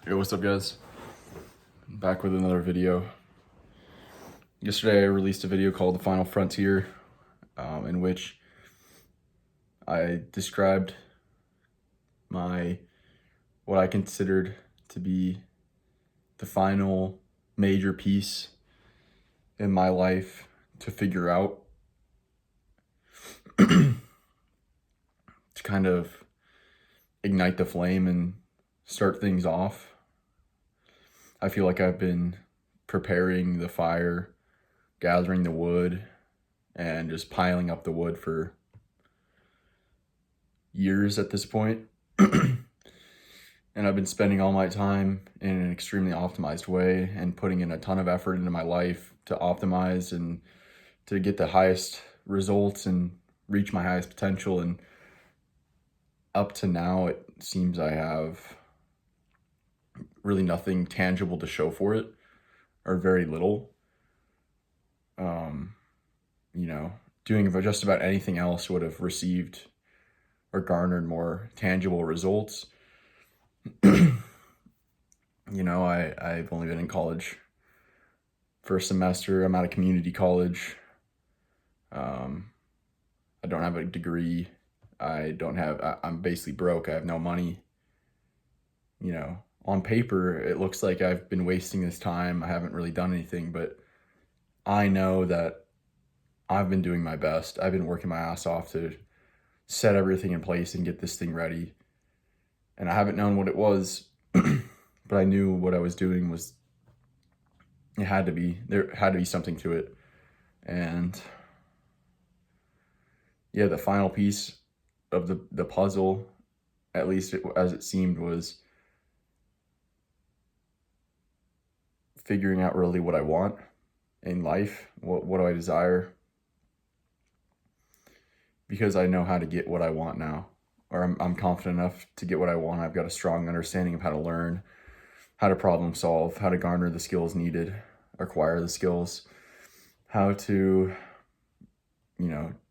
Hey, what's up, guys? Back with another video. Yesterday I released a video called The Final Frontier, in which I described what I considered to be the final major piece in my life to figure out to kind of ignite the flame and start things off. I feel like I've been preparing the fire, gathering the wood, and just piling up the wood for years at this point. And I've been spending all my time in an extremely optimized way and putting in a ton of effort into my life to optimize and to get the highest results and reach my highest potential. And up to now, it seems I have really nothing tangible to show for it, or very little. Doing just about anything else would have received or garnered more tangible results. I've only been in college for a semester. I'm at a community college. I don't have a degree. I'm basically broke. I have no money. On paper, it looks like I've been wasting this time. I haven't really done anything, but I know that I've been doing my best. I've been working my ass off to set everything in place and get this thing ready. And I haven't known what it was, but I knew what I was doing was, there had to be something to it. And yeah, the final piece of the puzzle, at least as it seemed, was figuring out really what I want in life. What do I desire? Because I know how to get what I want now, or I'm confident enough to get what I want. I've got a strong understanding of how to learn, how to problem solve, how to garner the skills needed, acquire the skills, how to,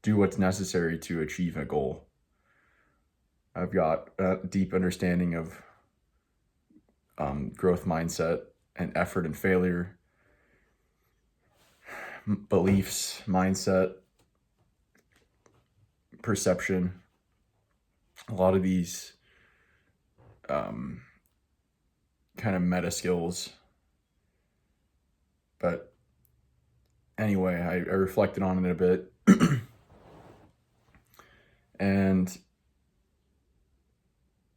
do what's necessary to achieve a goal. I've got a deep understanding of growth mindset and effort and failure, beliefs, mindset, perception. A lot of these kind of meta skills. But anyway, I reflected on it a bit. And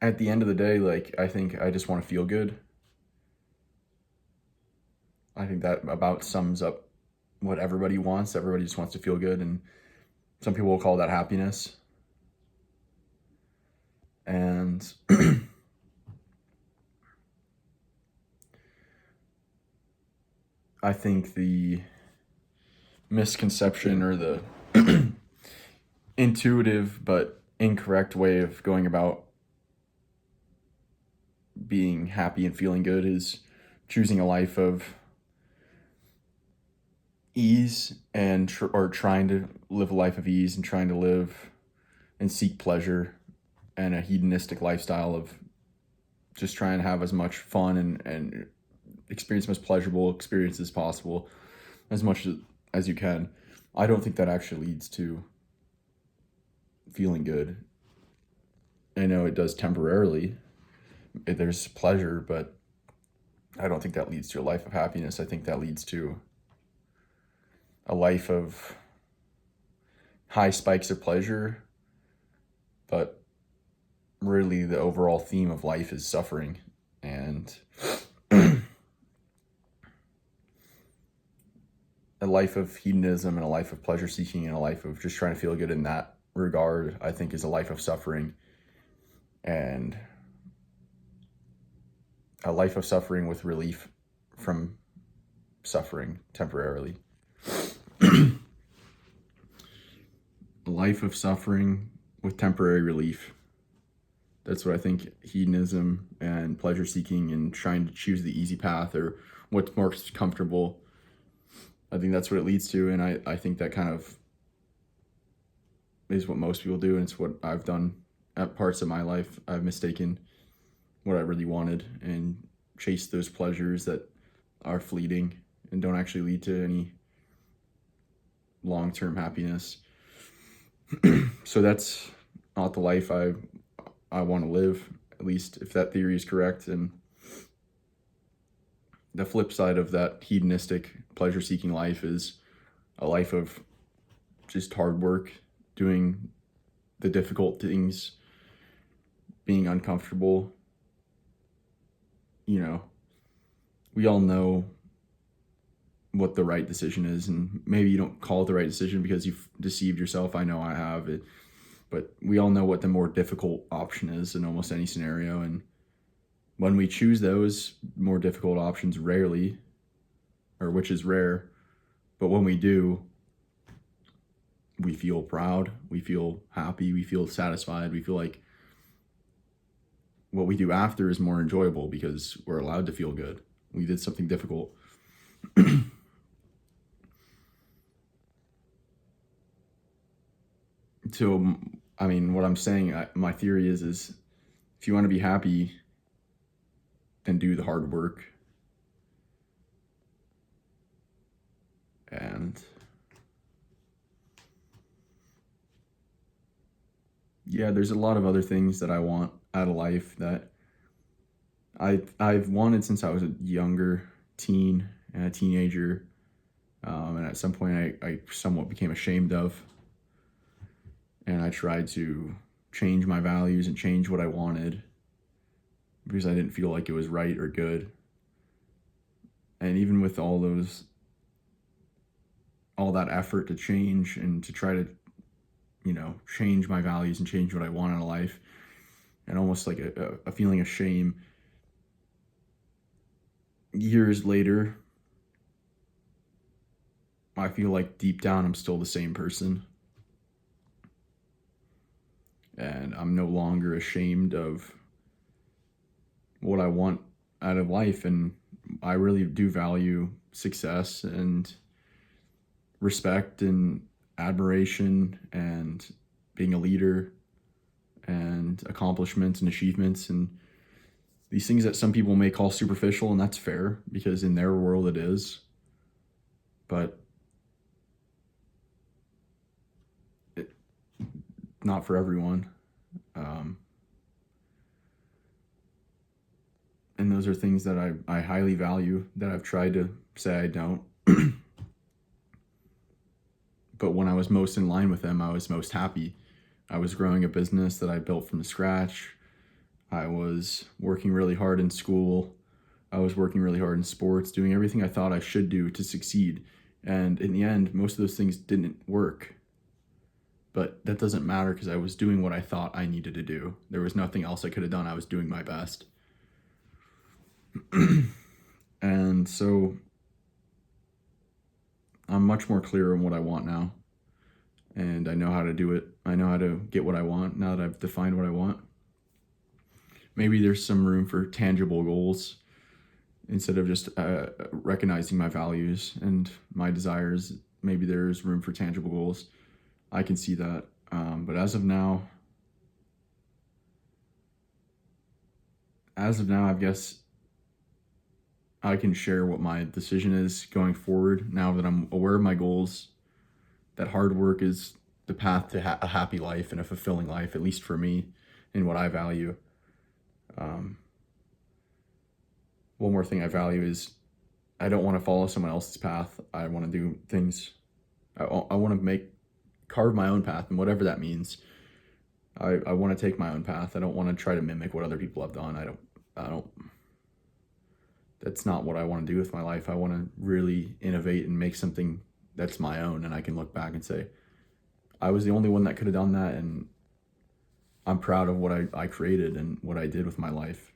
at the end of the day, I think I just want to feel good. I think that about sums up what everybody wants. Everybody just wants to feel good, and some people will call that happiness. And I think the misconception, or the intuitive but incorrect way of going about being happy and feeling good, is choosing a life of ease or trying to live a life of ease and trying to live and seek pleasure, and a hedonistic lifestyle of just trying to have as much fun and experience the most pleasurable experiences as possible, as much as you can. I don't think that actually leads to feeling good. I know it does temporarily. There's pleasure, but I don't think that leads to a life of happiness. I think that leads to a life of high spikes of pleasure, but really the overall theme of life is suffering. And a life of hedonism and a life of pleasure seeking and a life of just trying to feel good in that regard, I think, is a life of suffering. And a life of suffering with relief from suffering temporarily. A life of suffering with temporary relief. That's what I think hedonism and pleasure seeking and trying to choose the easy path, or what's most comfortable, I think that's what it leads to. And I think that kind of is what most people do, and it's what I've done at parts of my life. I've mistaken what I really wanted and chase those pleasures that are fleeting and don't actually lead to any long-term happiness. So that's not the life I want to live, at least if that theory is correct. And the flip side of that hedonistic, pleasure-seeking life is a life of just hard work, doing the difficult things, being uncomfortable. You know, we all know what the right decision is, and maybe you don't call it the right decision because you've deceived yourself. I know I have it, but we all know what the more difficult option is in almost any scenario. And when we choose those more difficult options, rarely, or which is rare, but when we do, we feel proud, we feel happy, we feel satisfied, we feel like what we do after is more enjoyable because we're allowed to feel good. We did something difficult. So, I mean, what I'm saying, my theory is if you want to be happy, then do the hard work. And yeah, there's a lot of other things that I want out of life that I've wanted since I was a younger teen and a teenager, and at some point I somewhat became ashamed of, and I tried to change my values and change what I wanted because I didn't feel like it was right or good. And even with all that effort to change and to try to, change my values and change what I want out of life, and almost like a feeling of shame, years later, I feel like deep down I'm still the same person. And I'm no longer ashamed of what I want out of life. And I really do value success and respect and admiration and being a leader and accomplishments and achievements and these things that some people may call superficial, and that's fair because in their world it is. But not for everyone. And those are things that I highly value that I've tried to say I don't. But when I was most in line with them, I was most happy. I was growing a business that I built from scratch. I was working really hard in school. I was working really hard in sports, doing everything I thought I should do to succeed. And in the end, most of those things didn't work. But that doesn't matter because I was doing what I thought I needed to do. There was nothing else I could have done. I was doing my best. And so I'm much more clear on what I want now. And I know how to do it. I know how to get what I want now that I've defined what I want. Maybe there's some room for tangible goals instead of just recognizing my values and my desires. Maybe there's room for tangible goals. I can see that. But as of now, I guess I can share what my decision is going forward now that I'm aware of my goals, that hard work is the path to a happy life and a fulfilling life, at least for me, and what I value. One more thing I value is I don't want to follow someone else's path. I want to do things. I want to carve my own path, and whatever that means. I want to take my own path. I don't want to try to mimic what other people have done. I don't. That's not what I want to do with my life. I want to really innovate and make something that's my own, and I can look back and say, I was the only one that could have done that, and I'm proud of what I created and what I did with my life.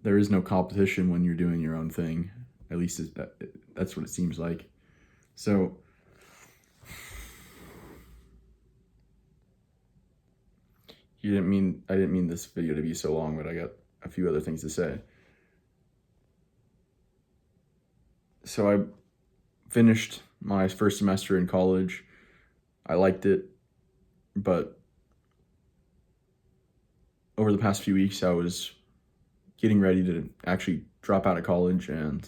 There is no competition when you're doing your own thing. At least that's what it seems like. So I didn't mean this video to be so long, but I got a few other things to say. So I finished my first semester in college. I liked it, but over the past few weeks, I was getting ready to actually drop out of college and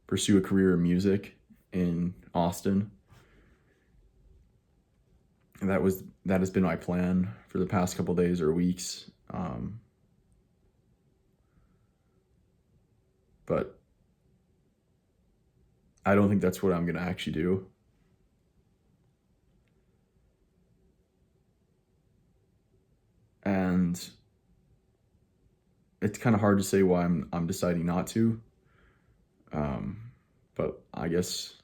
pursue a career in music in Austin. And that has been my plan for the past couple days or weeks. But I don't think that's what I'm gonna actually do. And it's kind of hard to say why I'm deciding not to. But I guess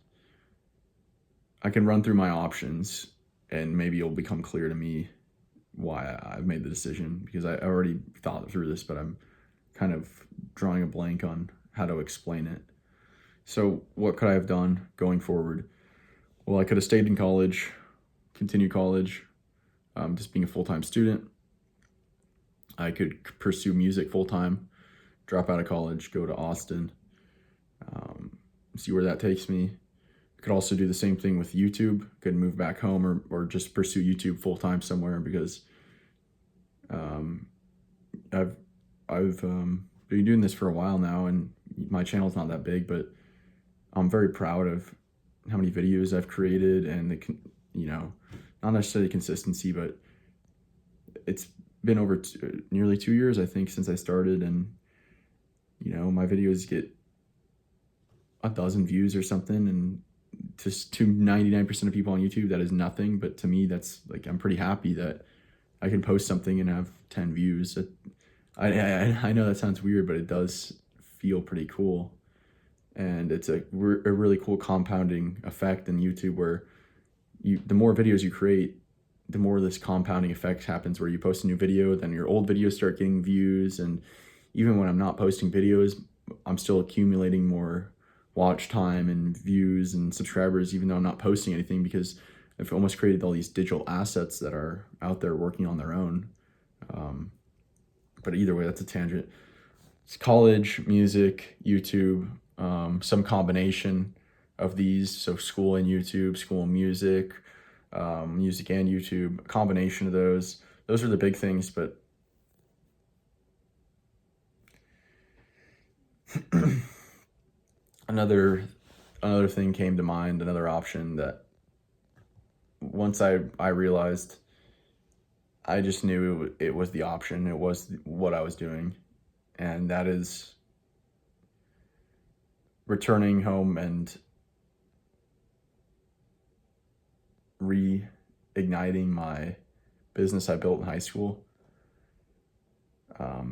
I can run through my options, and maybe it'll become clear to me why I've made the decision, because I already thought through this, but I'm kind of drawing a blank on how to explain it. So what could I have done going forward? Well, I could have stayed in college, continued college, just being a full-time student. I could pursue music full-time, drop out of college, go to Austin, see where that takes me. Could also do the same thing with YouTube. Could move back home, or just pursue YouTube full-time somewhere, because I've been doing this for a while now, and my channel's not that big, but I'm very proud of how many videos I've created, and not necessarily consistency, but it's been over nearly 2 years, I think, since I started, and my videos get a dozen views or something, and to 99% of people on YouTube, that is nothing. But to me, that's like, I'm pretty happy that I can post something and have 10 views. I know that sounds weird, but it does feel pretty cool. And it's a really cool compounding effect in YouTube, where the more videos you create, the more this compounding effect happens, where you post a new video, then your old videos start getting views. And even when I'm not posting videos, I'm still accumulating more watch time and views and subscribers, even though I'm not posting anything, because I've almost created all these digital assets that are out there working on their own. But either way, that's a tangent. It's college, music, YouTube, some combination of these. So school and YouTube, school and music, music and YouTube, a combination of those. Those are the big things. But another thing came to mind, another option that once I realized, I just knew it was the option. It was what I was doing. And that is returning home and reigniting my business I built in high school.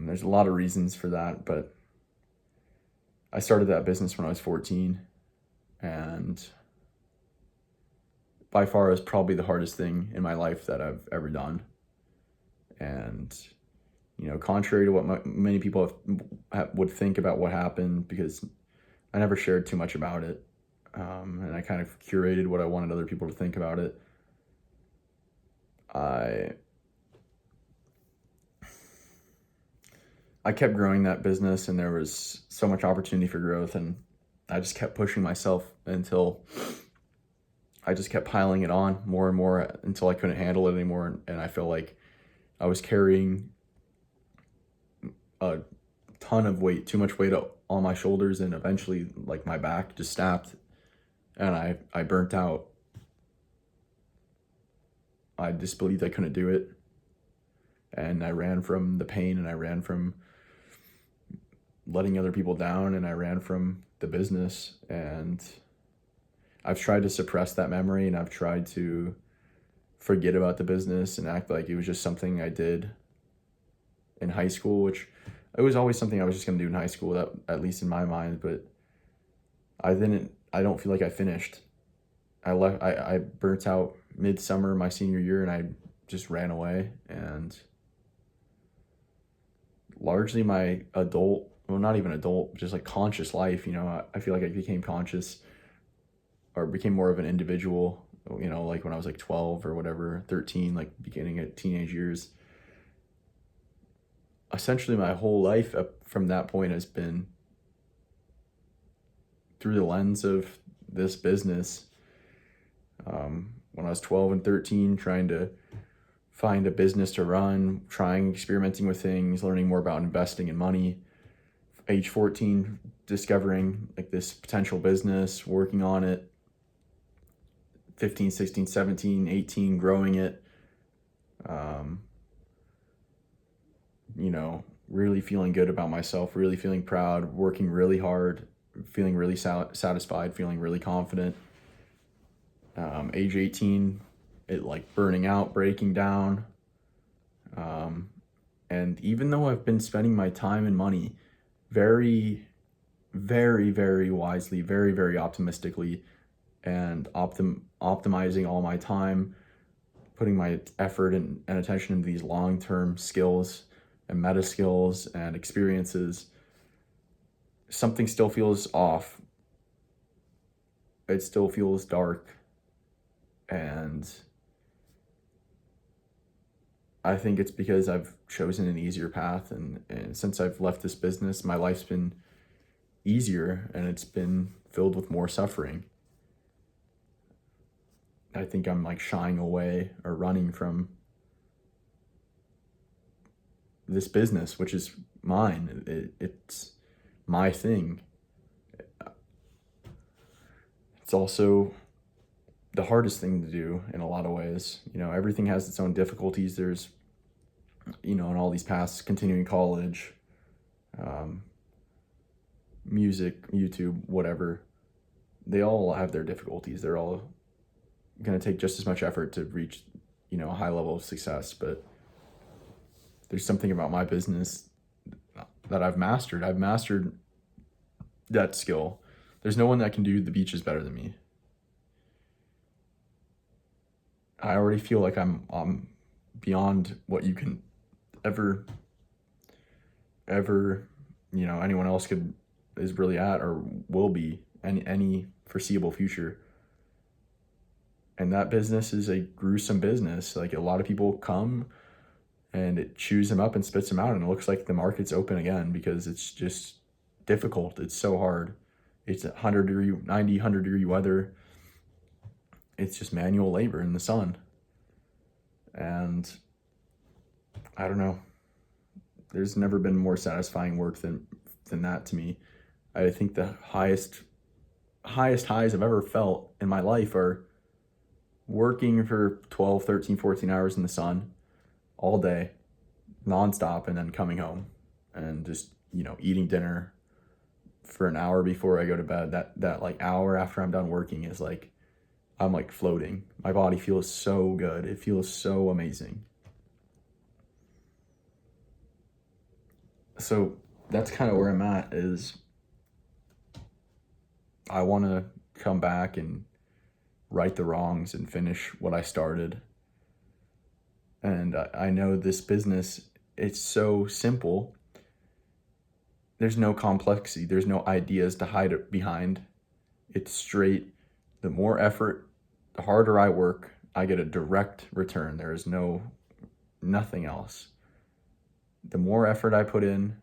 There's a lot of reasons for that, but I started that business when I was 14, and by far is probably the hardest thing in my life that I've ever done. And contrary to what many people would think about what happened, because I never shared too much about it, and I kind of curated what I wanted other people to think about it. I kept growing that business, and there was so much opportunity for growth, and I just kept pushing myself until I just kept piling it on more and more, until I couldn't handle it anymore. And I felt like I was carrying a ton of weight, too much weight on my shoulders, and eventually, like, my back just snapped, and I burnt out. I just believed I couldn't do it, and I ran from the pain, and I ran from letting other people down, and I ran from the business. And I've tried to suppress that memory, and I've tried to forget about the business and act like it was just something I did in high school, which it was always something I was just going to do in high school, that, at least in my mind. But I don't feel like I finished. I burnt out midsummer my senior year, and I just ran away. And largely my adult, well, not even adult, just like conscious life, I feel like I became conscious, or became more of an individual, like when I was like 12 or whatever, 13, like beginning at teenage years. Essentially my whole life up from that point has been through the lens of this business. When I was 12 and 13, trying to find a business to run, trying, experimenting with things, learning more about investing in money. Age 14, discovering like this potential business, working on it. 15, 16, 17, 18, growing it. Really feeling good about myself, really feeling proud, working really hard, feeling really satisfied, feeling really confident. Age 18, it like burning out, breaking down. And even though I've been spending my time and money very, very, very wisely, very, very optimistically, and optimizing all my time, putting my effort and attention into these long-term skills and meta skills and experiences, something still feels off. It still feels dark. And I think it's because I've chosen an easier path. And since I've left this business, my life's been easier and it's been filled with more suffering. I think I'm like shying away or running from this business, which is mine. It's my thing. It's also the hardest thing to do in a lot of ways. Everything has its own difficulties. There's, in all these paths, continuing college, music, YouTube, whatever, they all have their difficulties. They're all going to take just as much effort to reach, a high level of success. But there's something about my business that I've mastered. I've mastered that skill. There's no one that can do the beaches better than me. I already feel like I'm beyond what you can ever, anyone else is really at or will be any foreseeable future. And that business is a gruesome business. Like, a lot of people come and it chews them up and spits them out, and it looks like the market's open again because it's just difficult. It's so hard. It's 100-degree weather. It's just manual labor in the sun. And I don't know. There's never been more satisfying work than that to me. I think the highest highs I've ever felt in my life are working for 12, 13, 14 hours in the sun all day, nonstop, and then coming home and just, eating dinner for an hour before I go to bed. That like hour after I'm done working is like, I'm like floating. My body feels so good. It feels so amazing. So that's kind of where I'm at, is I want to come back and right the wrongs and finish what I started. And I know this business, it's so simple. There's no complexity. There's no ideas to hide it behind. It's straight. The more effort, the harder I work, I get a direct return. There is nothing else. The more effort I put in,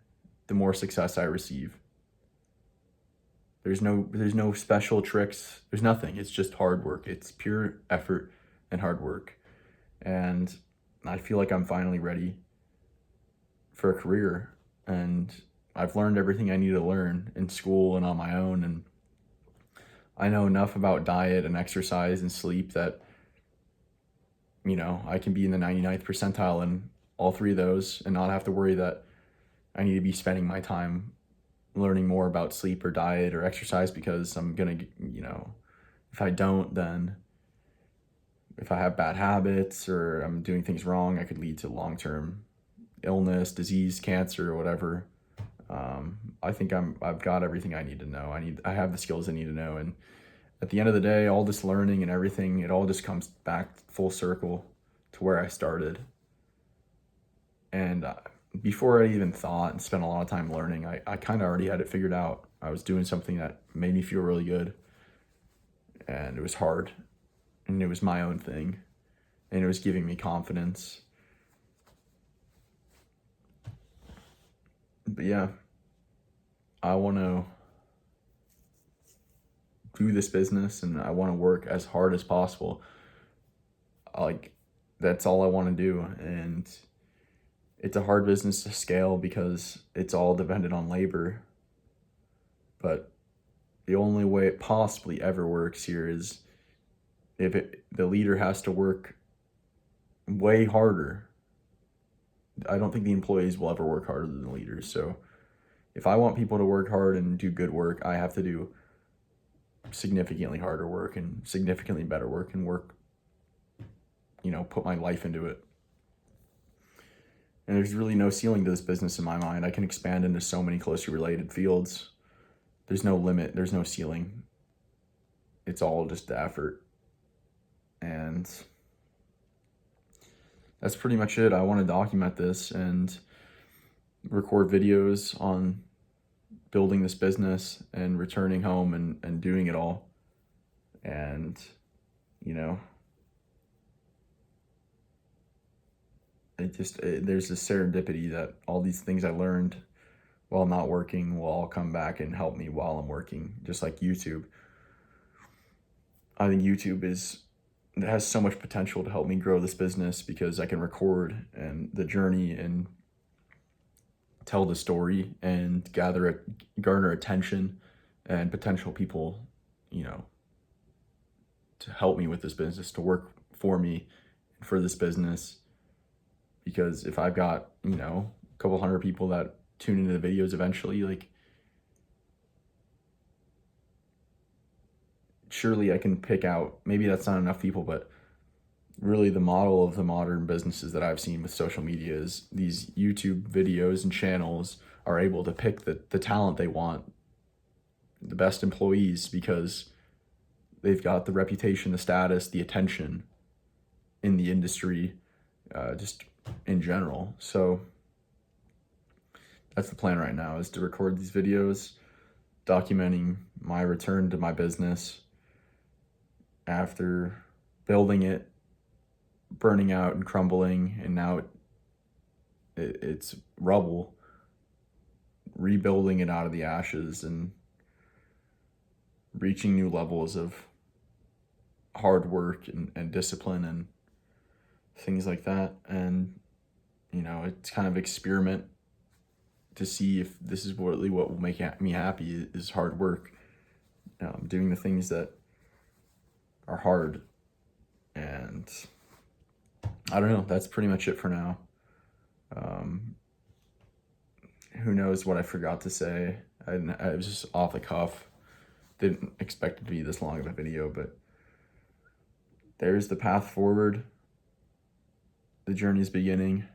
the more success I receive. There's no special tricks. There's nothing. It's just hard work. It's pure effort and hard work. And I feel like I'm finally ready for a career. And I've learned everything I need to learn in school and on my own. And I know enough about diet and exercise and sleep that, I can be in the 99th percentile in all three of those and not have to worry that I need to be spending my time learning more about sleep or diet or exercise, because I'm going to, if I don't, then if I have bad habits or I'm doing things wrong, I could lead to long-term illness, disease, cancer, or whatever. I think I've got everything I need to know. I have the skills I need to know. And at the end of the day, all this learning and everything, it all just comes back full circle to where I started. And before I even thought and spent a lot of time learning, I kind of already had it figured out. I was doing something that made me feel really good. And it was hard. And it was my own thing. And it was giving me confidence. But yeah, I want to do this business and I want to work as hard as possible. Like, that's all I want to do. And it's a hard business to scale because it's all dependent on labor. But the only way it possibly ever works here is if the leader has to work way harder. I don't think the employees will ever work harder than the leaders. So if I want people to work hard and do good work, I have to do significantly harder work and significantly better work and work, put my life into it. And there's really no ceiling to this business in my mind. I can expand into so many closely related fields. There's no limit, there's no ceiling. It's all just the effort. And that's pretty much it. I want to document this and record videos on building this business and returning home and doing it all. And, there's this serendipity that all these things I learned while not working will all come back and help me while I'm working, just like YouTube. I think YouTube it has so much potential to help me grow this business because I can record and the journey and tell the story and garner attention and potential people, to help me with this business, to work for me for this business. Because if I've got, a couple hundred people that tune into the videos eventually, like, surely I can pick out, maybe that's not enough people, but really the model of the modern businesses that I've seen with social media is these YouTube videos and channels are able to pick the talent they want, the best employees, because they've got the reputation, the status, the attention in the industry, just in general. So that's the plan right now, is to record these videos documenting my return to my business after building it, burning out and crumbling, and now it's rubble, rebuilding it out of the ashes and reaching new levels of hard work and discipline and things like that. And it's kind of experiment to see if this is really what will make me happy, is hard work, doing the things that are hard. And I don't know, that's pretty much it for now. Who knows what I forgot to say. I was just off the cuff. Didn't expect it to be this long of a video, but there's the path forward. The journey's beginning.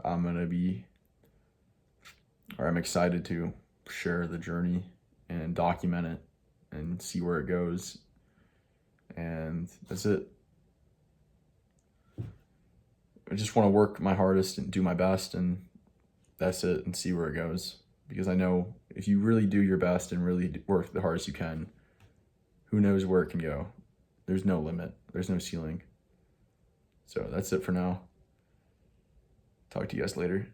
I'm excited to share the journey and document it and see where it goes. And that's it. I just want to work my hardest and do my best, and that's it, and see where it goes. Because I know if you really do your best and really work the hardest you can, who knows where it can go. There's no limit. There's no ceiling. So that's it for now. Talk to you guys later.